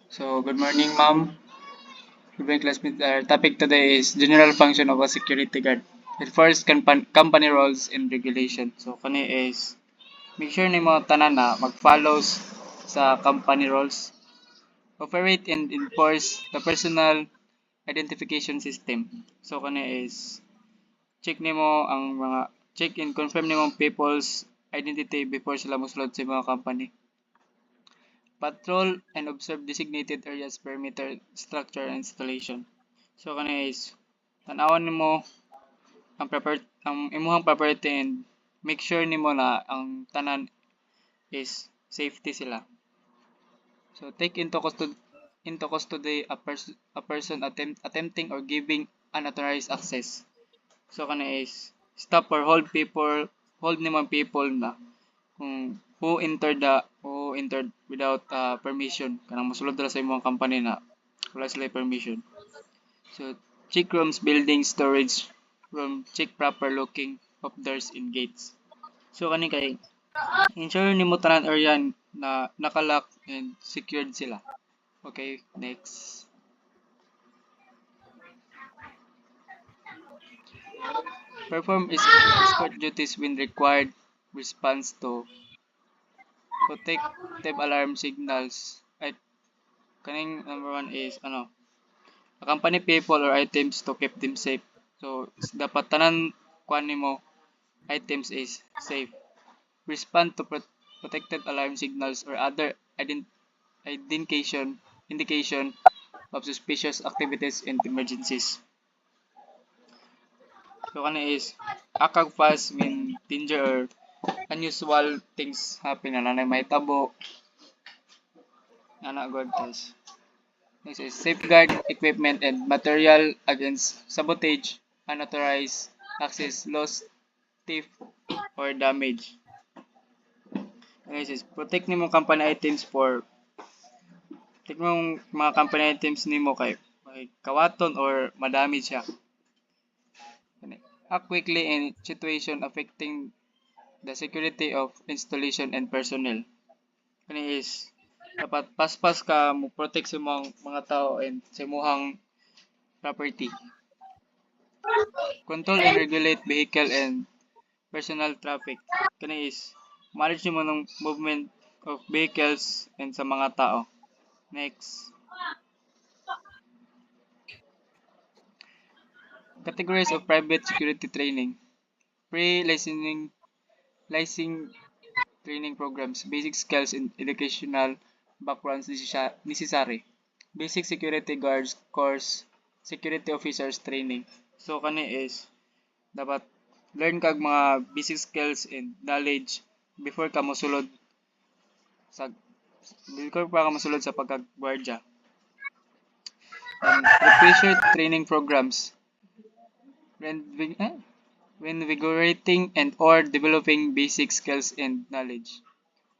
So, good morning, ma'am. Good morning, classmates. Our topic today is general function of a security guard. It first, company roles and regulation. So, kani is make sure nimo tanan na mag-follows sa company roles, operate and enforce the personal identification system. So, kani is check nimo ang mga check and confirm nimo ang people's identity before sila mosulod sa mga company. Patrol and observe designated areas, perimeter, structure, and installation. So kana is tanawan nimo ang imuhang property and make sure nimo na ang tanan is safety sila. So take into custody a person attempting or giving unauthorized access. So kana is stop or hold nimo ang people na kung who entered without permission kanang mosulod dira sa imong company na wala sila permission. So check rooms, buildings, storage room, check proper locking of doors and gates. So kani kay ensure nimo tanan area na nakalock and secured sila. Okay, next. Perform escort duties when required. Response to protective alarm signals. Ay, kaning number one is accompany people or items to keep them safe. So, dapat tanan kuan nimo items is safe. Respond to protected alarm signals or other indication of suspicious activities and emergencies. So, kana is akag fast when danger or unusual things happen na nanay may tabo, na good guys. Next is safeguard equipment and material against sabotage, unauthorized access, loss, thief, or damage. Next is protect mo mga company items nimo kay kawaton or madamage siya. Act quickly in situation affecting the security of installation and personnel. Kani is dapat paspas ka mo protect sa mga tao and sa imong property. Control and regulate vehicle and personal traffic. Kani is manage mo ng movement of vehicles and sa mga tao. Next. Categories of private security training. Licensing training programs, basic skills and educational backgrounds necessary. Basic security guards course, security officers training. So kani is dapat learn kag mga basic skills and knowledge before ka mosulod sa pagkagwardya. Refresher training programs. When vigorating and or developing basic skills and knowledge.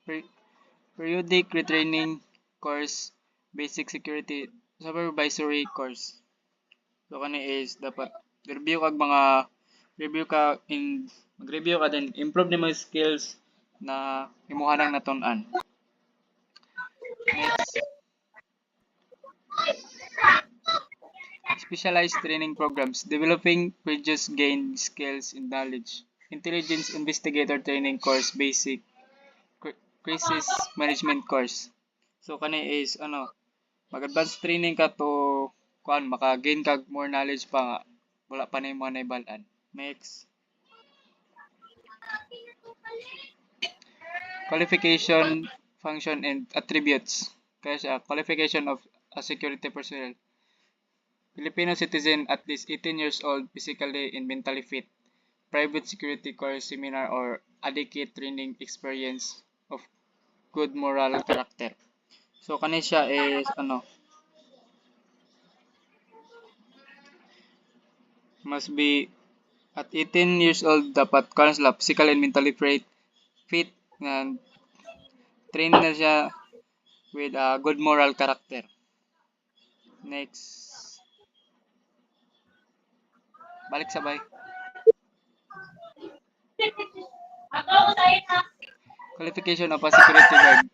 Per- Periodic retraining course, basic security supervisory course. So kani is dapat review kag mga review ka in mag-review ka then improve nimo skills na imuhanang natun-an. Next, specialized training programs developing previous gained skills and knowledge. Intelligence investigator training course, basic crisis management course. So kani is mag-advance training ka to maka-gain kag more knowledge pa nga wala pa na mga naibalan. Next. Qualification, function, and attributes. Kaya siya, qualification of a security personnel. Filipino citizen at least 18 years old, physically and mentally fit. Private security course, seminar, or adequate training experience of good moral character. So, kani siya is, must be at 18 years old, dapat kaya sila physical and mentally fit, and train na siya with a good moral character. Next. Balik sabay. Qualification of a security guard.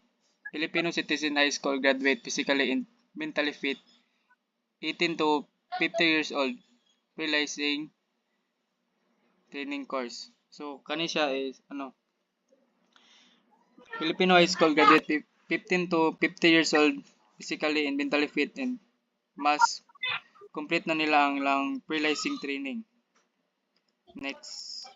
Filipino citizen high school graduate, physically and mentally fit, 18 to 50 years old, realizing training course. So, kani siya is, Filipino high school graduate, 15 to 50 years old, physically and mentally fit, and must complete na nila ang lang realizing training. Next.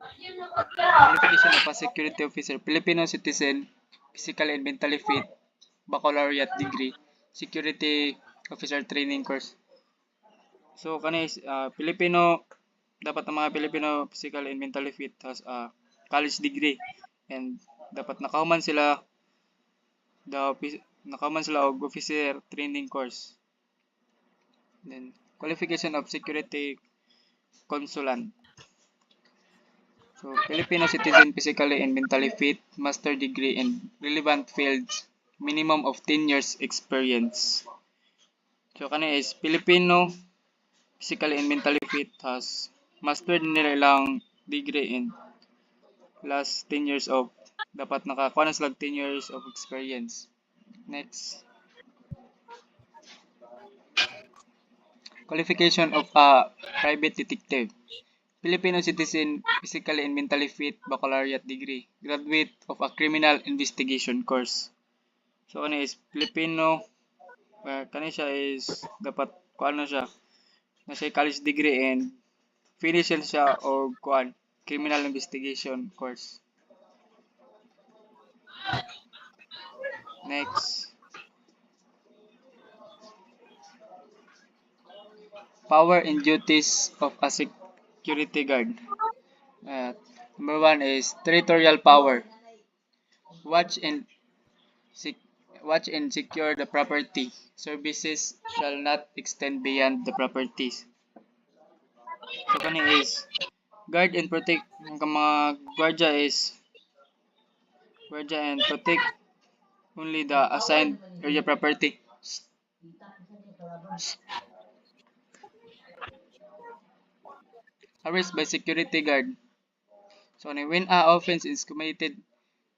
Qualification of a security officer. Filipino citizen, physically and mentally fit, baccalaureate degree, security officer training course. So, kani is Filipino, dapat ang mga Filipino physical and mentally fit has a college degree, and dapat nakahuman sila og officer training course. Then qualification of security consulant. So, Filipino citizen physically and mentally fit, master degree in relevant fields, minimum of 10 years experience. So, kani is Filipino physically and mentally fit has mastered nila ilang degree in last 10 years of dapat nakakuha na sila 10 years of experience. Next. Qualification of a private detective. Filipino citizen, physically and mentally fit, baccalaureate degree, graduate of a criminal investigation course. So, kani is Filipino, kani siya is dapat kuan na siya, na siya college degree and finish siya o kuan criminal investigation course. Next. Power and duties of a security guard. Uh, Number one is territorial power. Watch and sec- watch and secure the property. Services shall not extend beyond the properties. So kani is guard and protect. Ang mga guardia and protect only the assigned area property. Arrest by security guard. So when a offense is committed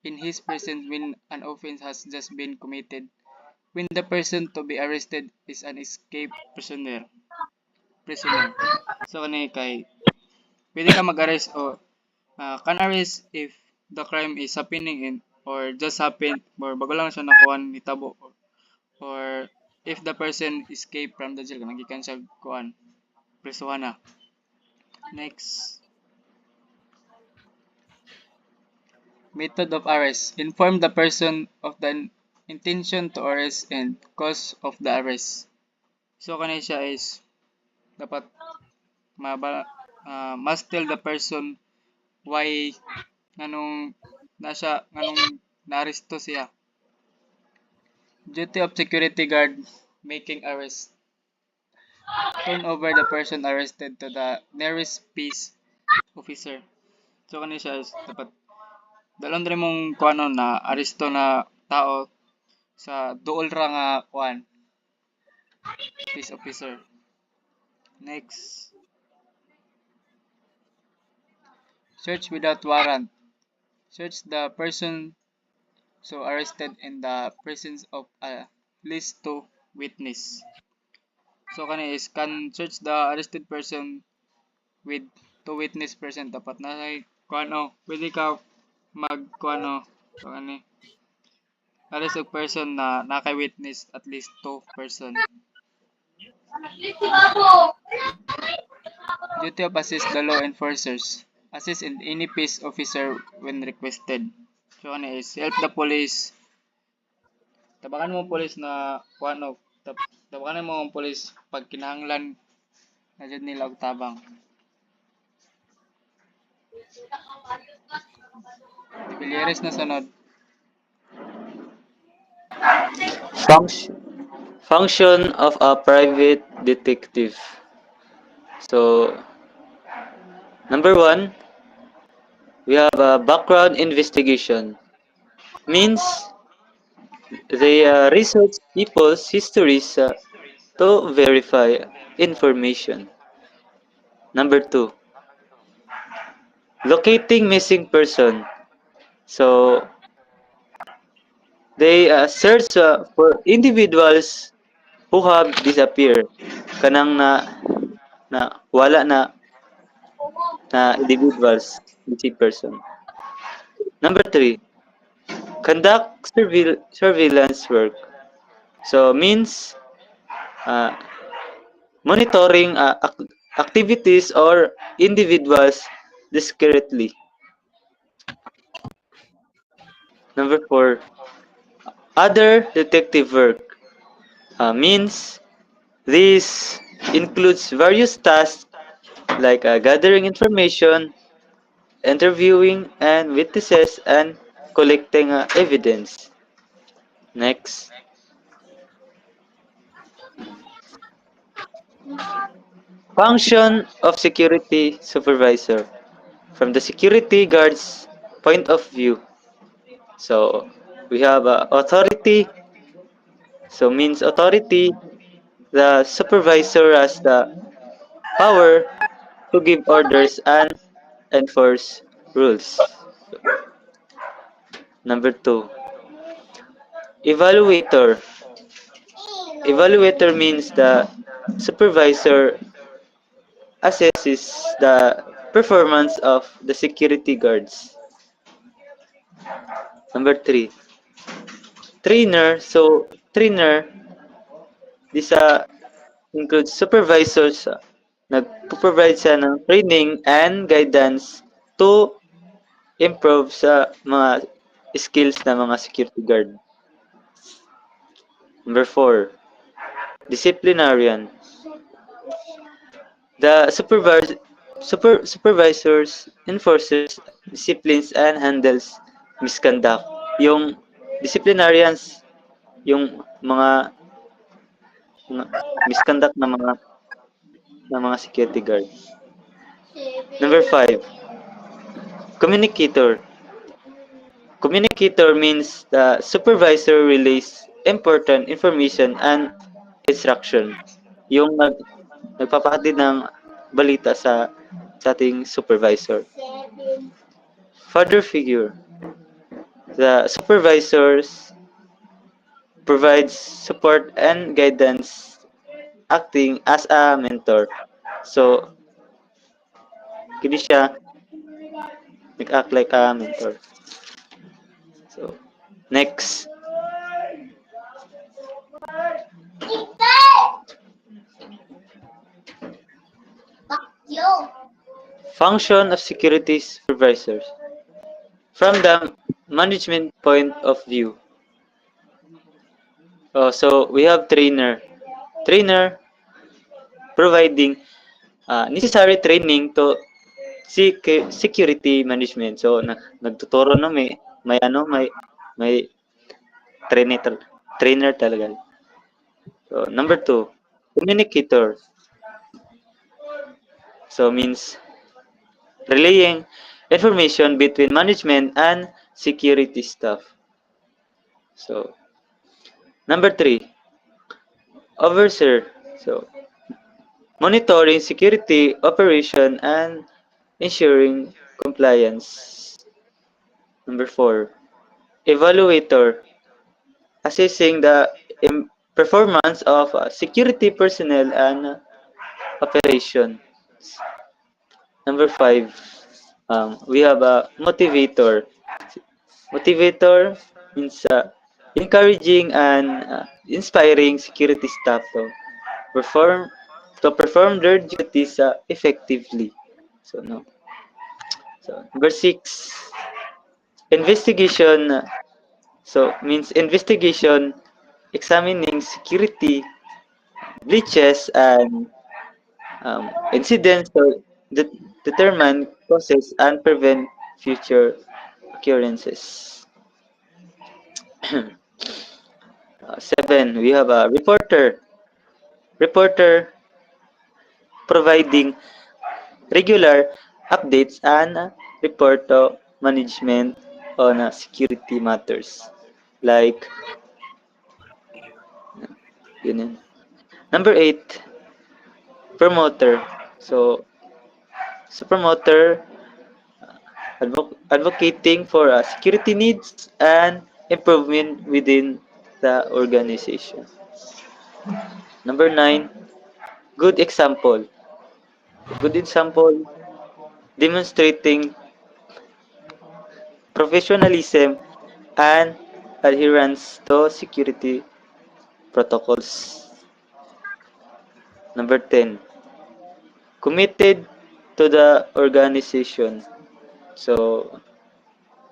in his presence, when an offense has just been committed, when the person to be arrested is an escaped prisoner. So kani kay pwede ka mag-arrest o can arrest if the crime is happening in or just happened or bago lang siya nakuha ni tabo or if the person escape from the jail nagikan siya kuan prisuhan na. Next. Method of arrest. Inform the person of the intention to arrest and cause of the arrest. So kani siya is dapat must tell the person why nganong nganong naaresto siya. Duty of security guard making arrest. Turn over the person arrested to the nearest peace officer. So kani siya is dapat dalon diri mong kuano na aresto na tao sa duol ra nga kuan peace officer. Next. Search without warrant. Search the person so arrested in the presence of a least two witness. So kani is can search the arrested person with two witness present dapat na kuano pwede ka mag kuano so kani arrest og person na nakay witness at least two person. Duty of assist the law enforcers. Assist in any peace officer when requested. So ano is help the police. Tabakan mo police na kuano tabakan mo ang police pag kinahanglan na jud nila og tabang. Tibilyeres na sunod. Function of a private detective. So, number one, we have a background investigation. Means they research people's histories to verify information. Number two, locating missing person. So they search for individuals who have disappeared. Kanang na wala na individuals, missing person. Number three, conduct surveillance work. So means uh, monitoring activities or individuals discreetly. Number four, other detective work. Means this includes various tasks like gathering information, interviewing and witnesses, and collecting evidence. Next, function of security supervisor. From the security guard's point of view, so we have authority. So means authority. The supervisor has the power to give orders and enforce rules. Number two, evaluator. Evaluator means the supervisor assesses the performance of the security guards. Number three, trainer. So trainer, this includes supervisors nagpo-provide siya ng training and guidance to improve sa mga skills ng mga security guard. Number four, disciplinarian. The supervisors enforces disciplines and handles misconduct. Yung disciplinarians, yung mga misconduct ng mga security guard. Number five, communicator. Communicator means the supervisor relays important information and instruction. Yung nagpapahatid ng balita sa ating supervisor. Father figure. The supervisors provides support and guidance, acting as a mentor. So, kini siya nag-act like a mentor. So, next, function of security supervisors. From the management point of view. So, we have trainer. Trainer providing necessary training to security management. So, nagtuturo na may trainer talaga. So, number two, communicator. So, means relaying information between management and security staff. So, number three, overseer. So, monitoring security operation and ensuring compliance. Number four, evaluator. Assessing the performance of security personnel and operation. Number five, we have a motivator. Motivator means encouraging and inspiring security staff perform perform their duties effectively. So no. So number six, investigation. So means investigation, examining security breaches and incidents to determine causes and prevent future occurrences. Seven, we have a reporter. Reporter providing regular updates and report to management on security matters. Like, yun yun. Number eight, promoter. So, sa promoter, advocating for security needs and improvement within the organization. Number 9, good example. Good example demonstrating professionalism and adherence to security protocols. Number 10, committed to the organization. So,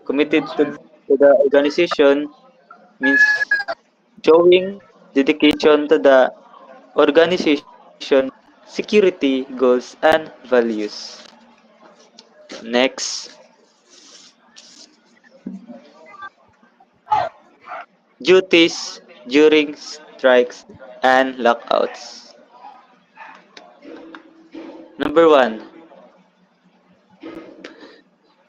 committed to the organization means showing dedication to the organization, security goals, and values. Next, duties during strikes and lockouts. Number 1,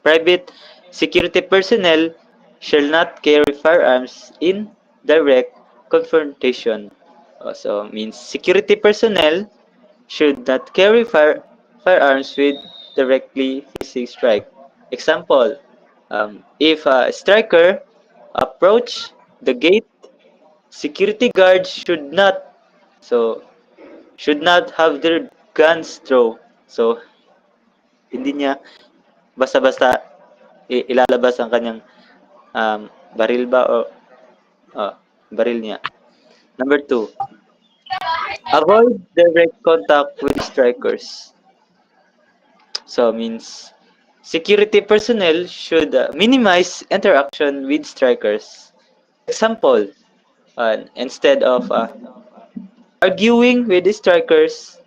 private security personnel shall not carry firearms in direct confrontation. Also means security personnel should not carry firearms with directly facing strike. Example, if a striker approach the gate, security guards so should not have their guns drawn. So hindi niya basta-basta ilalabas ang kanyang baril ba o uh, baril niya. Number 2, avoid direct contact with strikers. So means security personnel should minimize interaction with strikers. Example, instead of arguing with the strikers,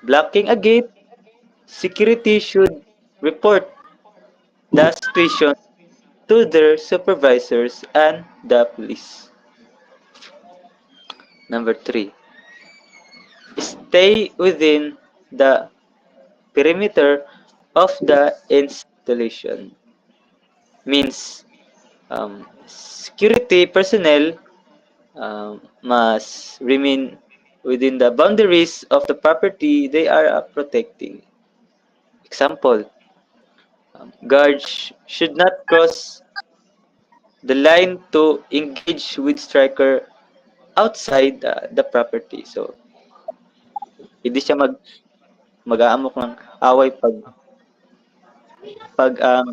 blocking a gate, security should report the situation to their supervisors and the police. Number 3, stay within the perimeter of the installation. Means security personnel must remain within the boundaries of the property they are protecting. Example, guards should not cross the line to engage with striker outside the property. So, hindi siya mag-aamok ng away pag ang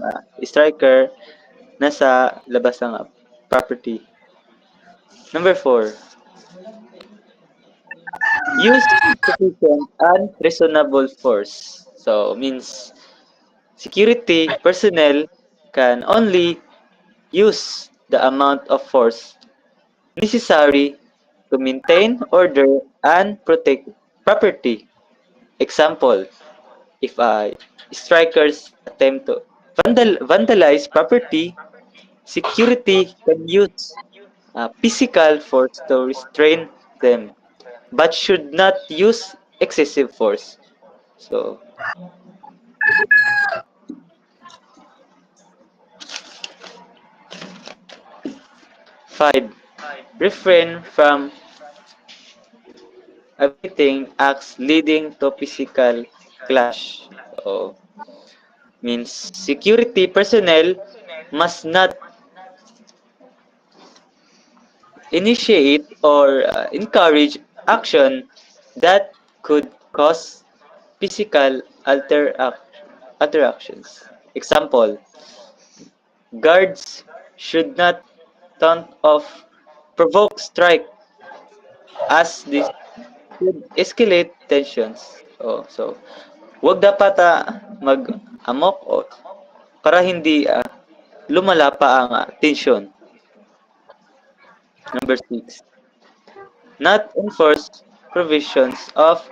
striker nasa labas ng property. Number 4, use sufficient and reasonable force. So, means security personnel can only use the amount of force necessary to maintain order and protect property. Example, if strikers attempt to vandalize property, security can use physical force to restrain them, but should not use excessive force. So, 5, refrain from everything acts leading to physical clash. So, means security personnel must not initiate or encourage action that could cause physical interactions. Example, guards should not taunt of provoke strike as this could escalate tensions. So wag dapat mag-amok o para hindi lumala pa ang tension. Number 6, not enforce provisions of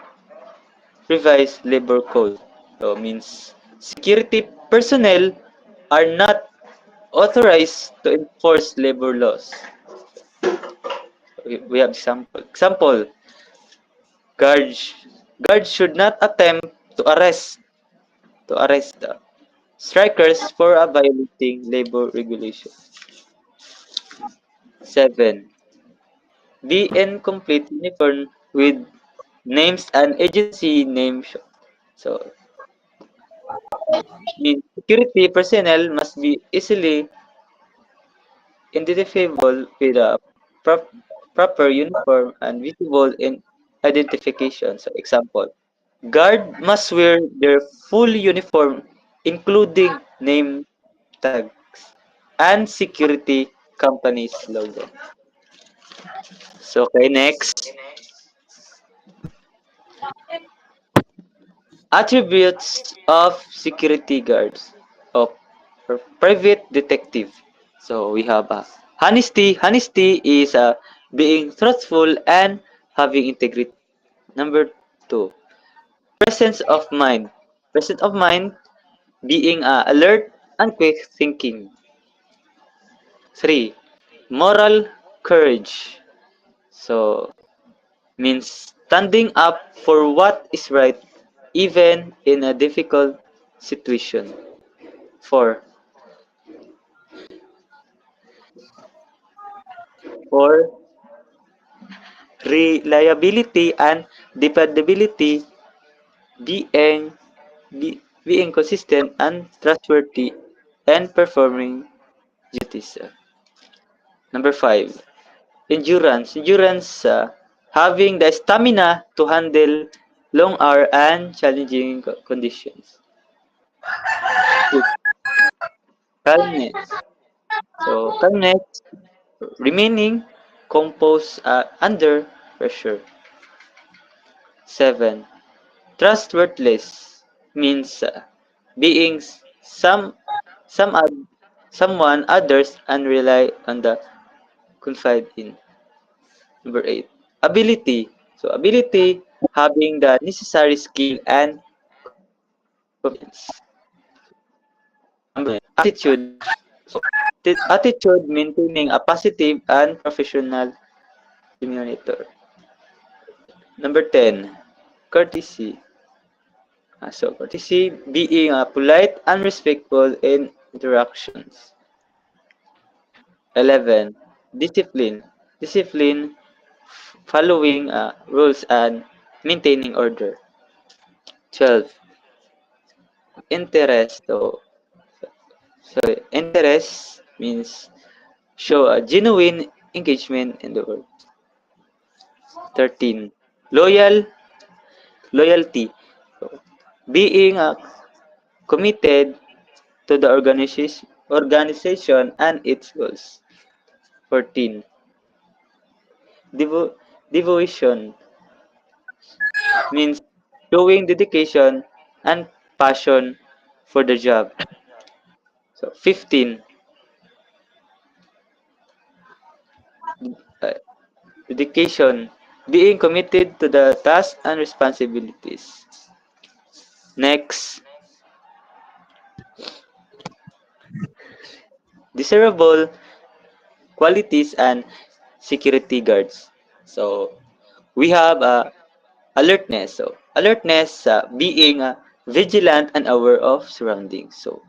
revised labor code. So means security personnel are not authorized to enforce labor laws. We have example, guards should not attempt to arrest strikers for violating labor regulations. 7, be in complete uniform with names and agency name. So means security personnel must be easily identifiable with a prop- proper uniform and visible in identification. So, example, guard must wear their full uniform, including name tags and security company's logo. So, okay, next. Attributes of security guards of private detective. So we have honesty. Honesty is being truthful and having integrity. Number two, presence of mind. Presence of mind being alert and quick thinking. Three, moral courage. So means standing up for what is right even in a difficult situation. 4. For reliability and dependability, being being consistent and trustworthy and performing duties. Number 5. Endurance. Endurance, having the stamina to handle long hour and challenging conditions. 6. Calmness. So calmness, remaining composed under pressure. 7. Trustworthless means being some someone others and rely on the confide in. Number 8. Ability. So ability, having the necessary skill and competence. Number 9. Attitude. So attitude, maintaining a positive and professional demeanor. Number 10. Courtesy. So courtesy, being polite and respectful in interactions. 11. Discipline. Discipline, following rules and maintaining order. 12. Interest. So interest means show a genuine engagement in the work. 13. Loyalty. So, being committed to the organization and its goals. 14. Devo- Devotion means showing dedication and passion for the job. So 15, uh, dedication, being committed to the tasks and responsibilities. Next, desirable qualities and security guards. So we have alertness. So alertness, being vigilant and aware of surroundings. So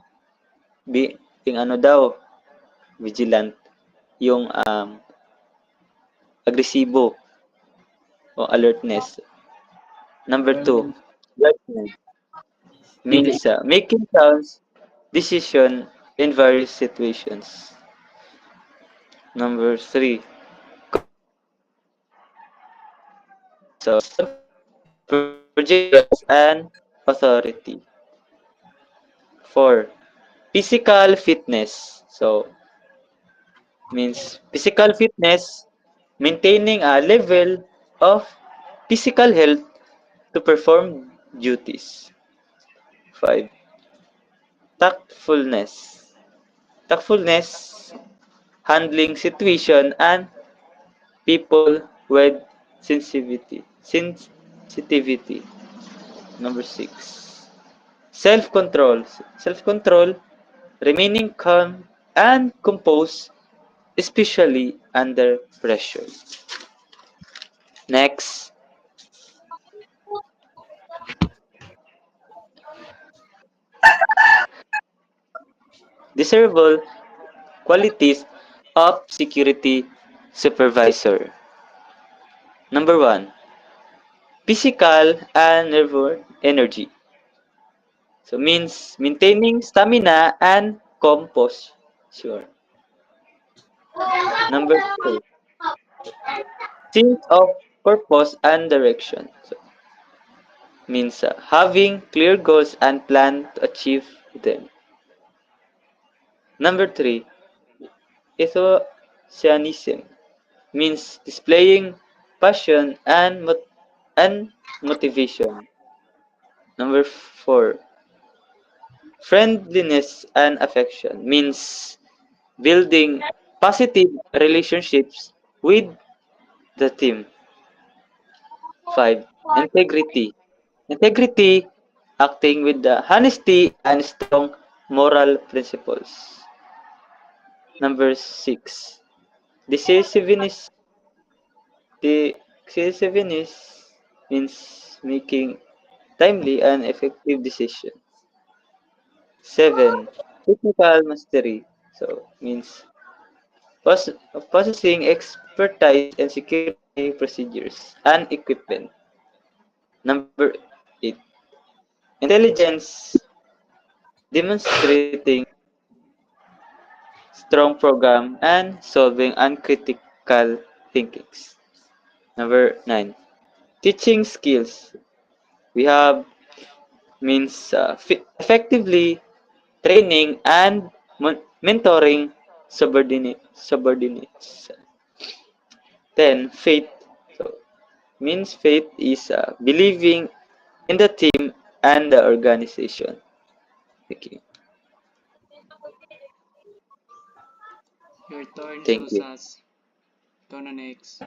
being ano daw, vigilant, yung agresibo o alertness. Number two, judgment Dili. means making sounds decision in various situations. Number three, so projections and authority. Four, physical fitness. So means physical fitness, maintaining a level of physical health to perform duties. Five, tactfulness. Tactfulness, handling situation and people with sensitivity. Number 6. Self-control. Self-control, remaining calm and composed, especially under pressure. Next, desirable qualities of security supervisor. Number 1. Physical and nervous energy. So means maintaining stamina and composure. Number two, sense of purpose and direction. So means having clear goals and plan to achieve them. Number three, enthusiasm means displaying passion and motivation. Number four, friendliness and affection means building positive relationships with the team. 5. Integrity. Integrity, acting with the honesty and strong moral principles. Number 6. Decisiveness. Decisiveness means making timely and effective decisions. 7. Technical mastery. So, means Pos- possessing expertise in security procedures and equipment. Number 8. Intelligence, demonstrating strong program and solving uncritical thinkings. Number 9. Teaching skills. We have means effectively training and mentoring subordinates. 10. Faith. So, means faith is believing in the team and the organization. Okay. Your turn, Thank you. Susas. Ikaw na next.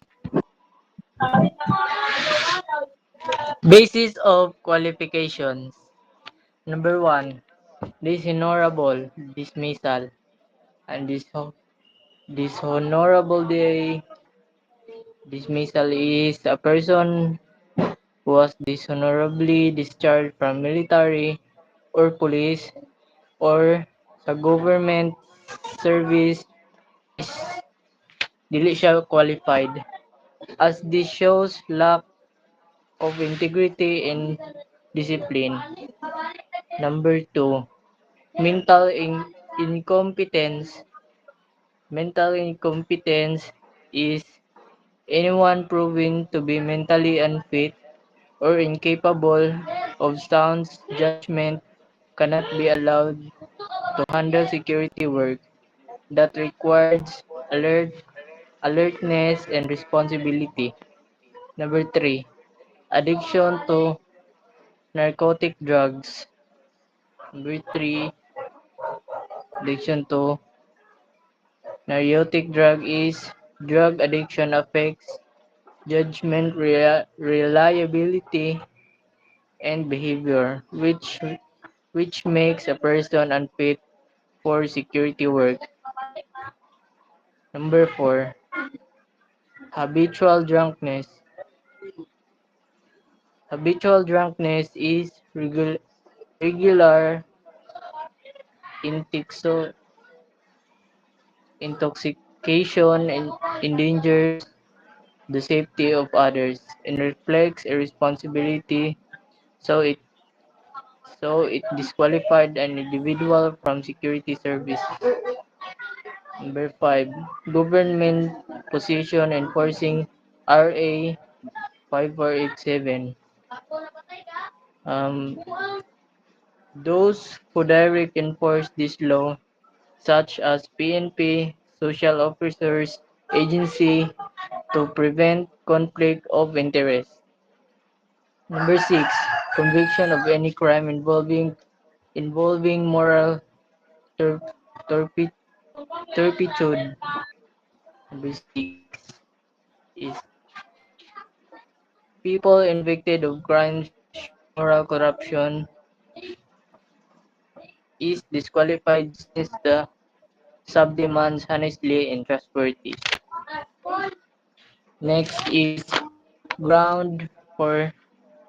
Basis of qualifications. Number one, dishonorable dismissal. And dishonorable dismissal is a person who was dishonorably discharged from military or police or sa government service is dili siya qualified, as this shows lack of integrity and discipline. Number two, mental incompetence. Mental incompetence is anyone proven to be mentally unfit or incapable of sound judgment cannot be allowed to handle security work that requires alertness and responsibility. Number three, addiction to narcotic drugs. Number three, addiction to narcotic drug is drug addiction affects judgment, reliability, and behavior, which makes a person unfit for security work. Number four, habitual drunkenness. Habitual drunkenness is regular intixo- intoxication and endangers the safety of others and reflects a responsibility, so it disqualified an individual from security service. Number five, government position enforcing RA 5487. Um, those who direct enforce this law, such as PNP, social officers, agency to prevent conflict of interest. Number six, conviction of any crime involving moral tur- turpi- turpitude. Number six is people convicted of crimes showing moral corruption is disqualified since the sub demands honestly and trustworthy. Next is ground for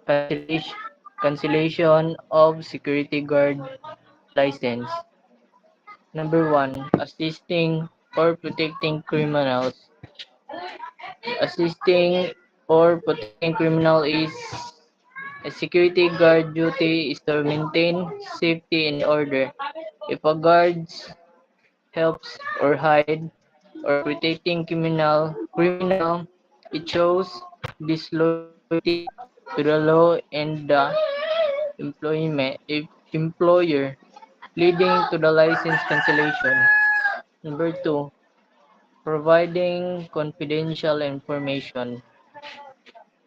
cancellation, cancellation of security guard license. Number one, assisting or protecting criminals. Assisting or protecting criminal is A security guard duty is to maintain safety and order. If a guard helps or hide or protecting criminal, it shows disloyalty to the law and the employer, leading to the license cancellation. Number two, providing confidential information.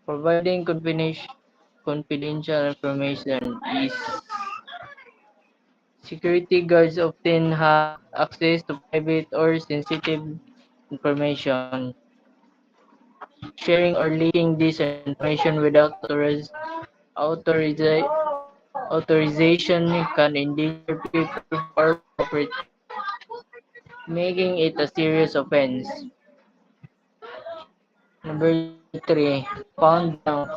Providing confidential information is security guards often have access to private or sensitive information. Sharing or leaking this information without authoriza- authorization can endanger people or property, making it a serious offense. Number three, pound drunk.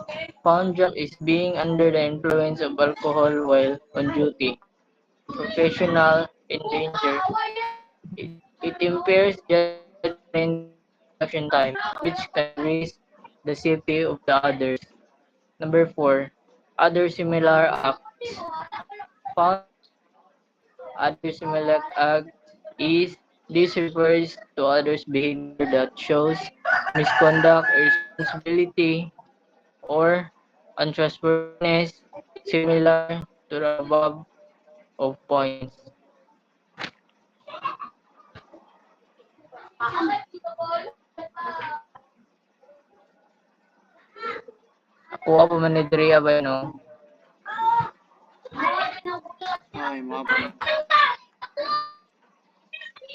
Pound drunk is being under the influence of alcohol while on duty. Professional in danger. It impairs judgment and reaction time, which can risk the safety of the others. Number four, other similar acts. Found other similar acts is this refers to others' behavior that shows misconduct, irresponsibility, or untrustworthiness, similar to the above of points. Kuha pa man ni Drea ba no? Ay, mga pa man.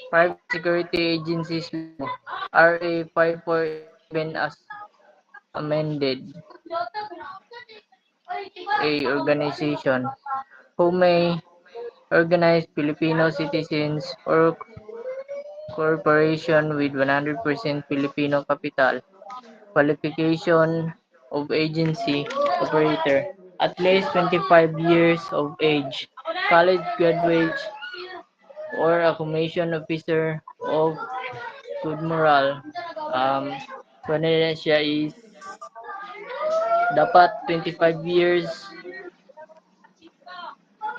Private Security Agencies Law, RA 5487 as amended. A organization who may organize Filipino citizens or corporation with 100% Filipino capital. Qualification of agency operator. At least 25 years of age. College graduate or a commission officer of good moral. Kung ano na siya is dapat 25 years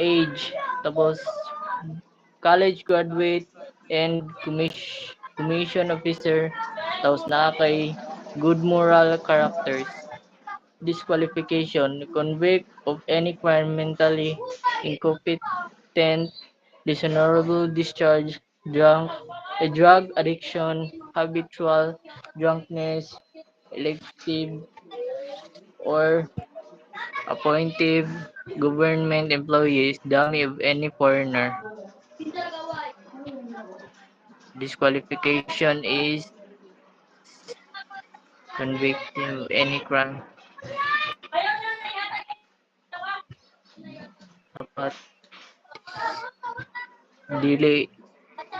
age. Tapos college graduate and commission officer. Tapos na kay good moral characters. Disqualification, convict of any crime mentally incompetent, dishonorable discharge, drug addiction, habitual drunkenness, elective or appointive government employees, dummy of any foreigner. Disqualification is convicted of any crime. Dapat dili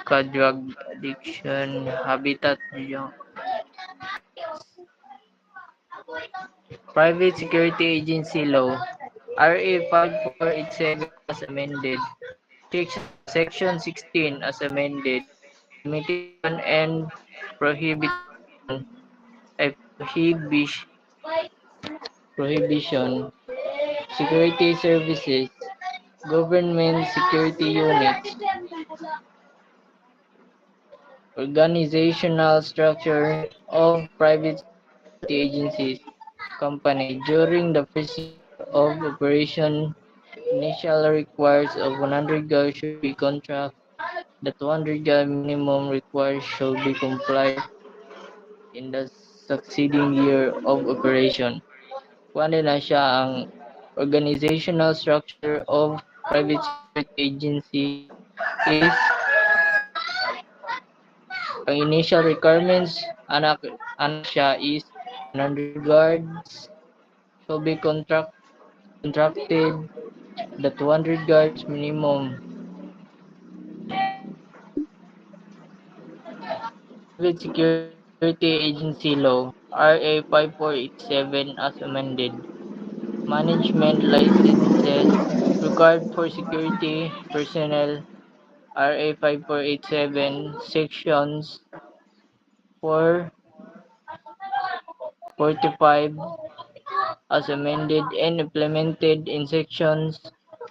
ka drug addiction, habitat yung Private Security Agency Law, RA 5487 as amended. Section 16 as amended. Limitation and prohibition. A prohibition. Security services. Government security units. Organizational structure of private security agencies. Company during the first year of operation. Initial requires of 100 guards should be contract. The 200 guard minimum required shall be complied in the succeeding year of operation. Kung ano na siya ang organizational structure of private security agency is ang initial requirements anak siya is 100 guards shall be contracted the 200 guards minimum. Private Security Agency Law, RA 5487 as amended. Management licenses required for security personnel, RA 5487, sections 4, 45, as amended and implemented in sections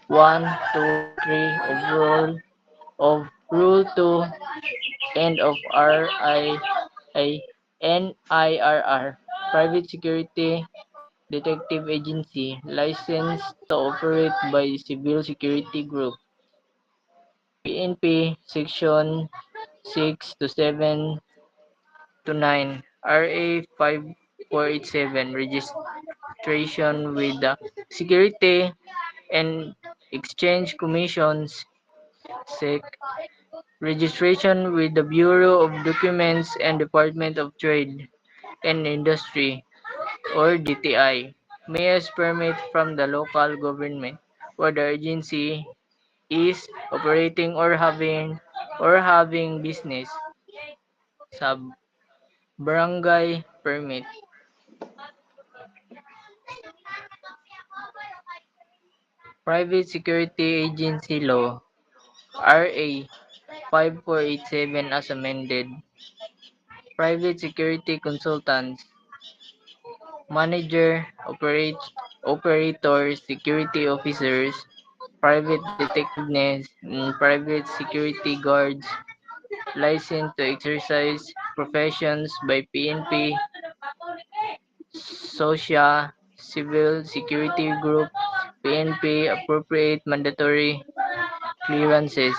1, 2, 3 of Rule 2 and of NIRR, Private Security Detective Agency, licensed to operate by Civil Security Group, PNP, Section 6 to 7 to 9, RA 5487, registration with the Security and Exchange Commissions, SEC, registration with the Bureau of Documents and Department of Trade and Industry, or DTI, may as permit from the local government where the agency is operating or having business. Sub barangay permit. Private Security Agency Law, RA 5487 as amended. Private security consultants, manager, operators, security officers, private detectiveness, and private security guards licensed to exercise professions by PNP, SOSIA, Civil Security Group, PNP, appropriate mandatory clearances.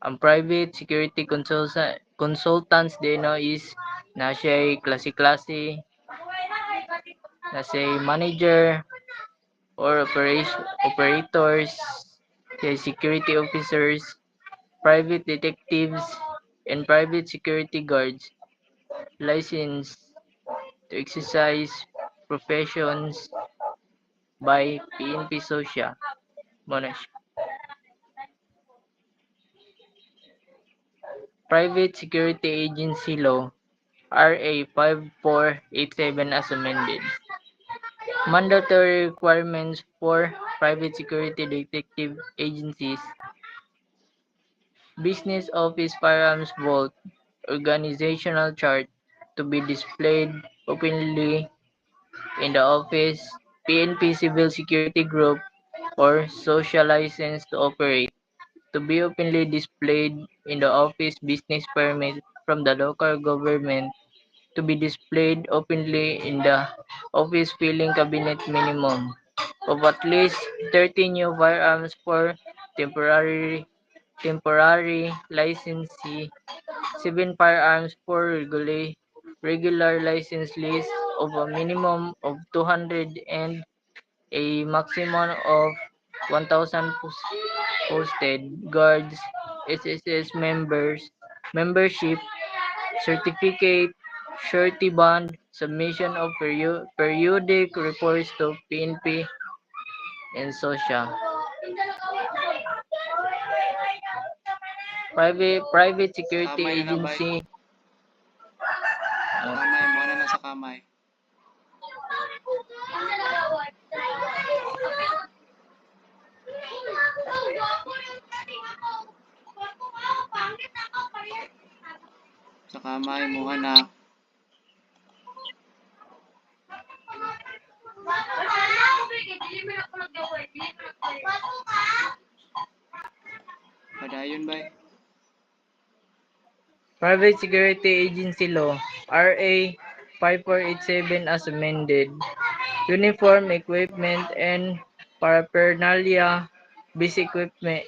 Ang private security consultants din no, is na siya ay klase-klase, na siya ay manager or operators, siya ay security officers, private detectives, and private security guards licensed to exercise professions by PNP SOSIA. Muna siya. Private Security Agency Law, RA 5487 as amended. Mandatory requirements for private security detective agencies. Business Office Firearms Vault organizational chart to be displayed openly in the office, PNP Civil Security Group, or social license to operate, to be openly displayed in the office business permit from the local government, to be displayed openly in the office filing cabinet minimum of at least 30 new firearms for temporary licensee, 7 firearms for regular license list of a minimum of 200 and a maximum of 1,000 posted guards, SSS membership, certificate, surety bond, submission of periodic reports to PNP and SOSIA. Private security Kamay na lang bay. agency. Kamay mo na sa kamay. Sa kamay mo na. Padayon bay. Private Security Agency Law, RA 5487 as amended. Uniform equipment and paraphernalia, basic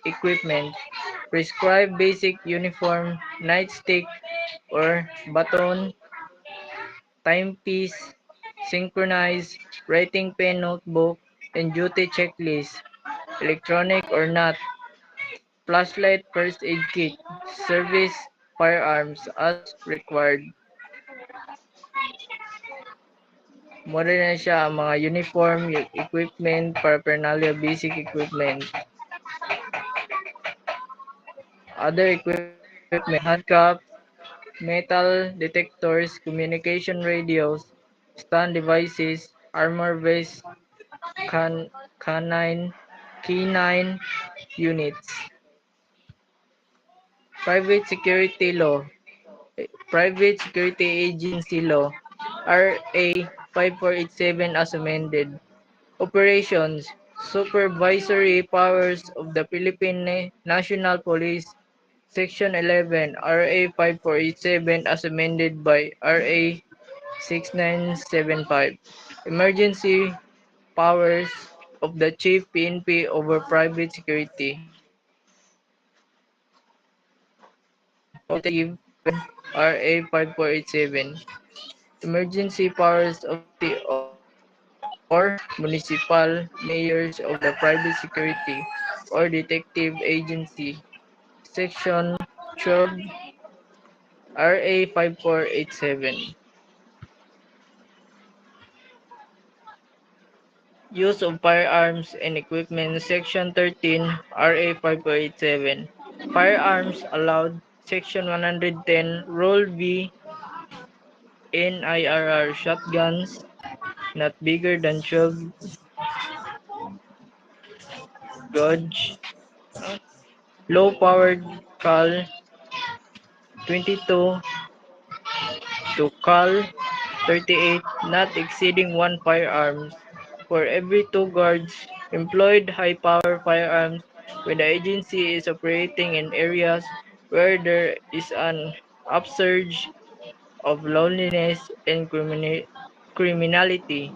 equipment, prescribed basic uniform, nightstick or baton, timepiece, synchronized, writing pen notebook, and duty checklist, electronic or not, flashlight first aid kit, service firearms as required. Muna na siya ang mga uniform, equipment, paraphernalia, basic equipment, other equipment, handcuffs, metal detectors, communication radios, stun devices, armor vests, canine, canine units. Private Security Law, Private Security Agency Law, RA 5487 as amended. Operations, Supervisory Powers of the Philippine National Police, Section 11, RA 5487 as amended by RA 6975. Emergency Powers of the Chief PNP over Private Security, Executive 11, RA 5487. Emergency Powers of the or municipal mayors of the private security or detective agency. Section 12 RA 5487. Use of firearms and equipment. Section 13 RA 5487. Firearms allowed. Section 110 Rule B NIRR shotguns not bigger than 12 gauge. Low powered Cal 22 to Cal 38 not exceeding one firearms for every two guards employed. High power firearms when the agency is operating in areas where there is an upsurge of loneliness and criminality.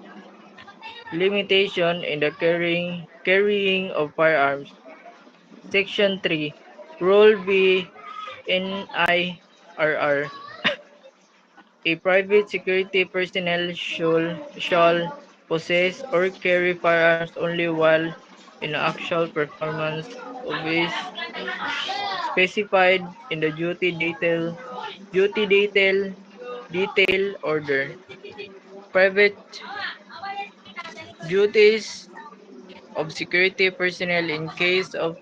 Limitation in the carrying of firearms. Section 3 Rule B NIRR. A private security personnel shall possess or carry firearms only while in actual performance of is specified in the duty detail order. Private duties of security personnel in case of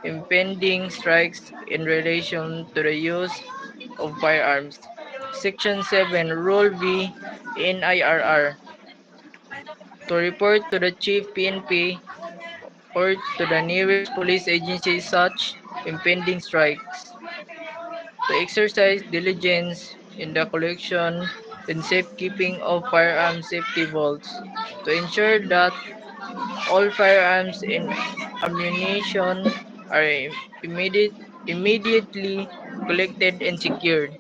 impending strikes in relation to the use of firearms. Section 7 Rule B NIRR to report to the Chief PNP or to the nearest police agency such impending strikes, to exercise diligence in the collection and safekeeping of firearm safety vaults, to ensure that all firearms and ammunition are immediately collected and secured,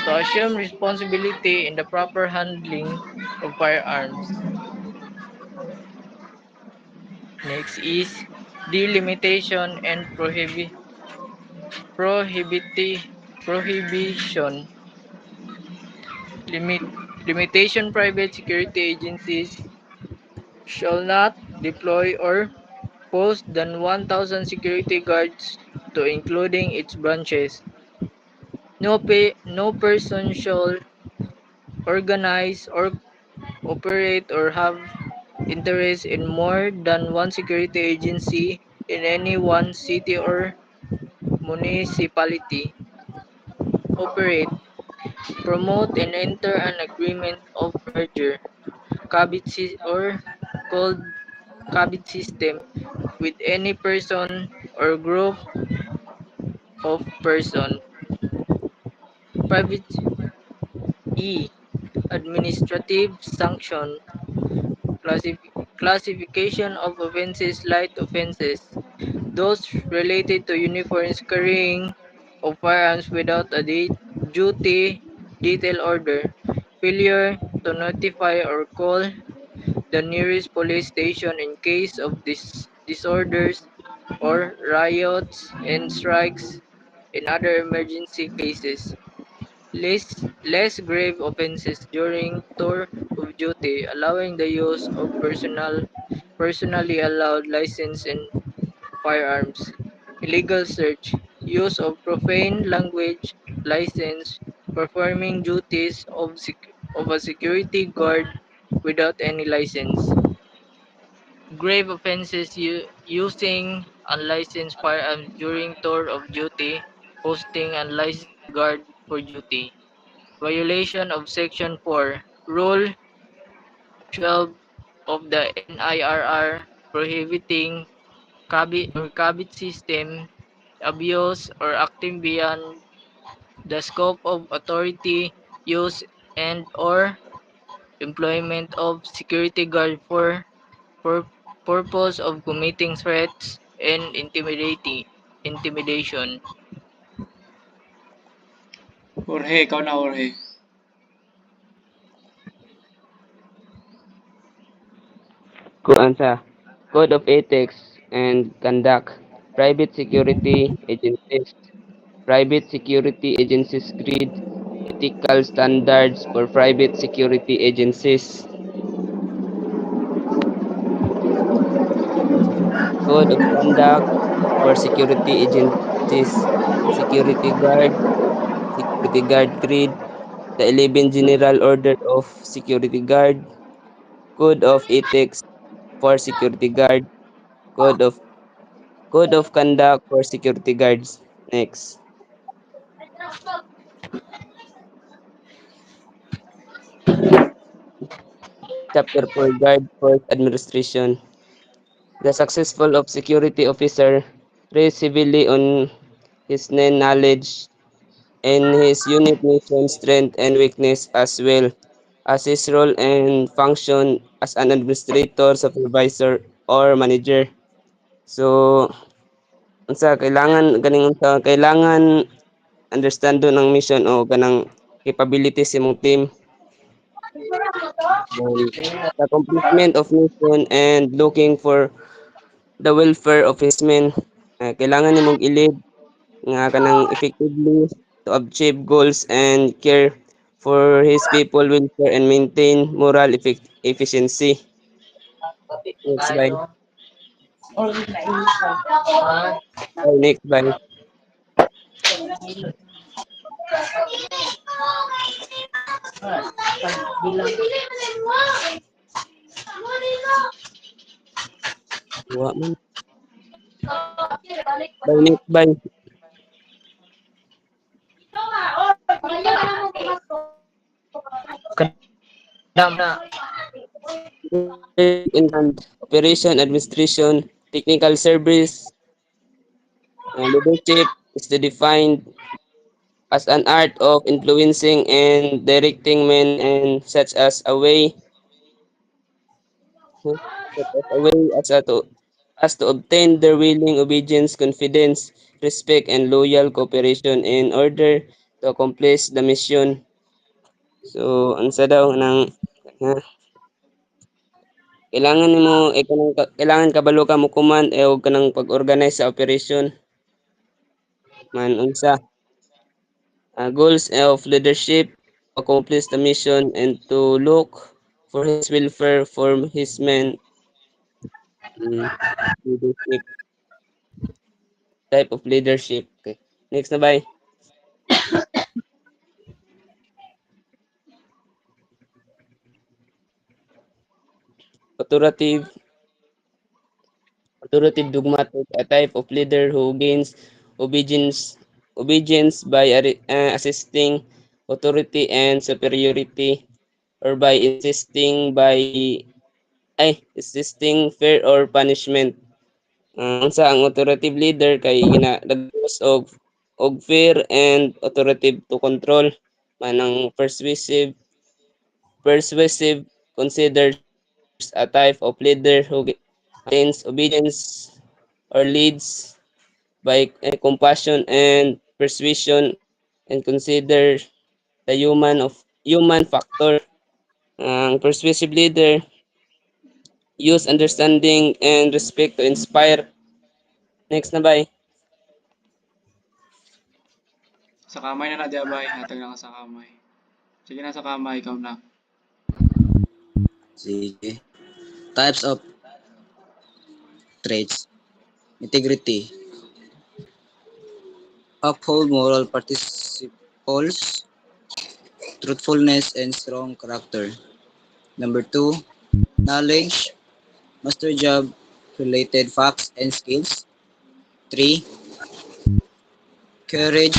to assume responsibility in the proper handling of firearms. Next is delimitation and prohibiti prohibition. Limit limitation private security agencies shall not deploy or post than 1,000 security guards to including its branches. No person shall organize or operate or have interest in more than one security agency in any one city or municipality. Operate, promote and enter an agreement of merger, or called cabit system with any person or group of person. Private E. Administrative sanction. Classification of offenses. Light offenses. Those related to uniforms carrying of firearms without a duty detail order. Failure to notify or call the nearest police station in case of disorders or riots and strikes in other emergency cases. Less grave offenses during tour of duty, allowing the use of personally allowed license and firearms. Illegal search, use of profane language, license, performing duties of a security guard without any license. Grave offenses using unlicensed firearms during tour of duty, posting unlicensed guard for duty. Violation of Section 4, Rule 12 of the NIRR prohibiting cabit system, abuse or acting beyond the scope of authority, use and or employment of security guard for purpose of committing threats and intimidation. Jorge, ikaw na Jorge. Kuan sa Code of Ethics and Conduct. Private security agencies create ethical standards for private security agencies. Code of Conduct for security agencies. Security Guard, Security Guard Creed, the 11 General Order of Security Guard, Code of Ethics for Security Guard, Code of Code of Conduct for Security Guards. Next. Chapter 4 Guard Force Administration. The successful of security officer rests heavily on his knowledge and his unit mission strength and weakness as well as his role and function as an administrator, supervisor, or manager. So, unsa kailangan understando ng mission o kanang capabilities sa imong team. Then, the accomplishment of mission and looking for the welfare of his men. Kailangan nimong i-lead nga kanang effectively to achieve goals and care for his people welfare and maintain moral efficiency. Next by. Next by. Wa man. By next by. Kadam na. In operation administration technical service leadership is to defined as an art of influencing and directing men and such as a way as to obtain their willing obedience, confidence, respect, and loyal cooperation in order to accomplish the mission. So, unsa daw ng ha, kailangan nimo kailangan kabalo ka mo command og kanang pag-organize sa operation man unsa goals of leadership, accomplish the mission, and to look for his welfare for his men. Mm, leadership, type of leadership. Okay. Next na ba? Authoritative, authoritative dogmatic, a type of leader who gains obedience by assisting authority and superiority or by insisting fear or punishment. Unsa ang authoritative leader kay ginadagos og fear and authoritative to control manang persuasive considers a type of leader who gains obedience or leads by compassion and persuasion and consider the human factor. Ang persuasive leader use understanding and respect to inspire. Next na bay. Sa kamay na di abay, hatag na ka sa kamay. Sige na sa kamay, ikaw na. Sige. Types of traits. Integrity. Uphold moral principles, truthfulness, and strong character. Number 2, knowledge, master job related facts and skills. 3, courage,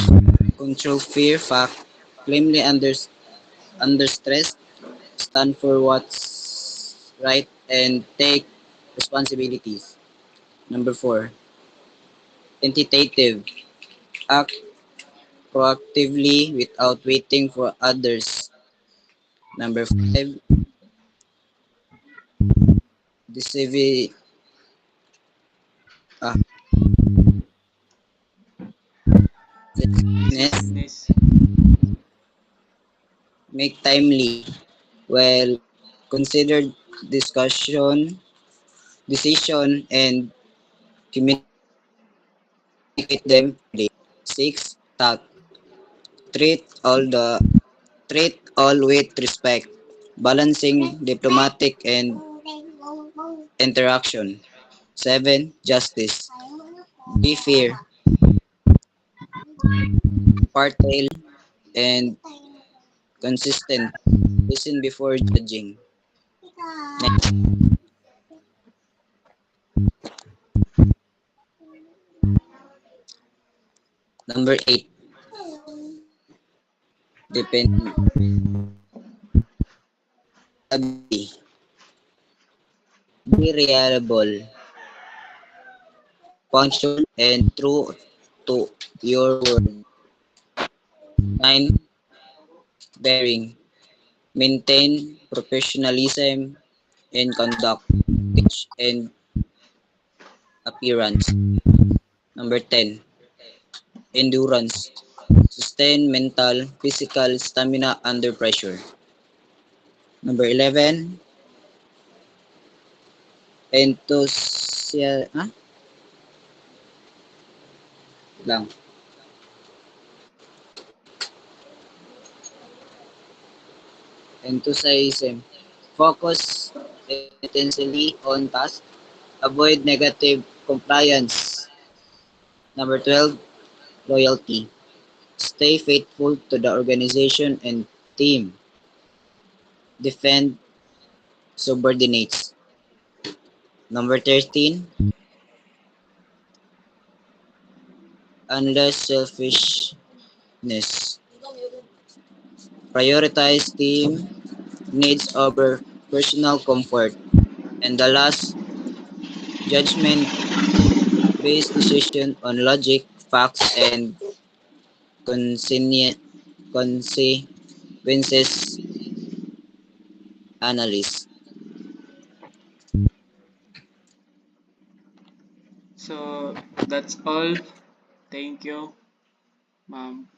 control fear, fact, calmly under stress, stand for what's right, and take responsibilities. Number 4, tentative, act proactively without waiting for others. Number 5, decisiveness. Ah, decisiveness. Decisiveness. Make timely, well considered discussion, decision, and communicate them clearly. 6. Tact. Treat all the treat all with respect, balancing diplomatic and interaction. 7. Justice. Be fair, impartial, and consistent. Listen before judging. Next, number 8. Dependability. Be reliable, punctual, and true to your word. 9. Bearing. Maintain professionalism in conduct, speech, and appearance. Number 10. Endurance. Sustain mental, physical stamina under pressure. Number 11. Enthusiasm. Lang. Enthusiasm. Focus intensely on task. Avoid negative compliance. Number 12. Loyalty. Stay faithful to the organization and team. Defend subordinates. Number 13. Unless selfishness. Prioritize team needs over personal comfort. And the last, judgment-based decision on logic, facts, and consequences analysis. So that's all. Thank you, ma'am.